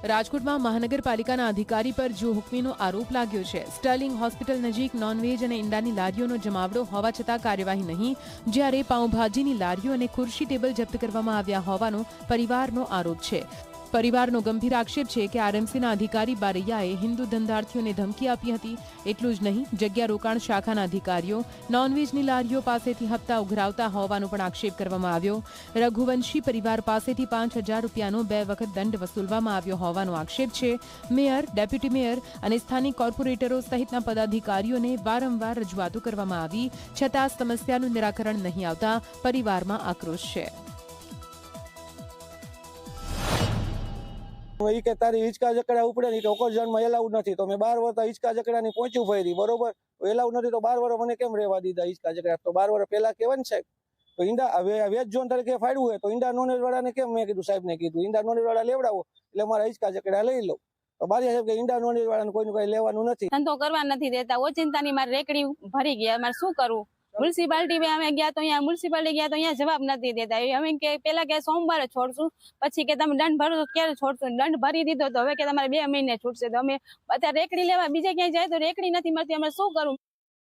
રાજકોટમાં મહાનગરપાલિકાના અધિકારી પર જો હુકમીનો આરોપ લાગ્યો છે। સ્ટર્લિંગ હોસ્પિટલ નજીક નોનવેજ અને ઈંડાની લારીઓનો જમાવડો હોવા છતાં કાર્યવાહી નહીં, જ્યારે પાઉંભાજીની લારીઓ અને ખુરશી ટેબલ જપ્ત કરવામાં આવ્યા હોવાનો પરિવારનો આરોપ છે। પરિવારનો ગંભીર આક્ષેપ છે કે આરએમસીના અધિકારી બારૈયાએ હિન્દુ ધંધાર્થીઓને ધમકી આપી હતી। એટલું જ નહીં, જગ્યા રોકાણ શાખાના અધિકારીઓ નોનવેજની લારીઓ પાસેથી હપ્તા ઉઘરાવતા હોવાનો પણ આક્ષેપ કરવામાં આવ્યો। રઘુવંશી પરિવાર પાસેથી 5,000 રૂપિયાનો 2 વખત દંડ વસૂલવામાં આવ્યો હોવાનો આક્ષેપ છે। મેયર, ડેપ્યુટી મેયર અને સ્થાનિક કોર્પોરેટરો સહિતના પદાધિકારીઓને વારંવાર રજૂઆતો કરવામાં આવી છતાં સમસ્યાનું નિરાકરણ નહીં આવતા પરિવારમાં આક્રોશ છે। એ કે તારી હિંચકા જકડા ઉપડે નહીં તો ઓકરજણમાં એલાઉડ નથી, તો મેં 12 વર્ષ હિંચકા જકડાની પહોંચ્યું ફરી, બરોબર, એલાઉડ નથી તો 12 વર્ષ મને કેમ રહેવા દીધા હિંચકા જકડા? તો 12 વર્ષ પહેલા કહેવાય ને સાહેબ, તો ઈંડા વેજ ઝોન તરીકે ફાડવું હોય તો ઈંડા નોનવેજ વાળાને કેમ મેં કીધું, સાહેબને કીધું ઈંડા નોનવેજ વાળા લેવડાવો એટલે મારા હિંચકા જકડા લઈ લો। તો બારી સાહેબ કે ઈંડા નોનવેજ વાળાને કોઈનું કઈ લેવાનું નથી, ધંધો કરવા નથી દેતા। ઓચિંતાની મારી રેકડી ભરી ગયા, મારે શું કરવું? મ્યુનિસિપાલિટી અમે ગયા તો અહીંયા મ્યુનિસિપાલિટી ગયા તો અહીંયા જવાબ નથી દેતા। અમે કે પેલા કે સોમવારે છોડશું, પછી કે તમે દંડ ભરો તો ક્યારે છોડશું? દંડ ભરી દીધો તો હવે કે તમારે 2 મહિને છૂટશે। તો અમે અત્યારે રેકડી લેવા બીજે ક્યાંય જાય તો રેકડી નથી મળતી, અમે શું કરવું?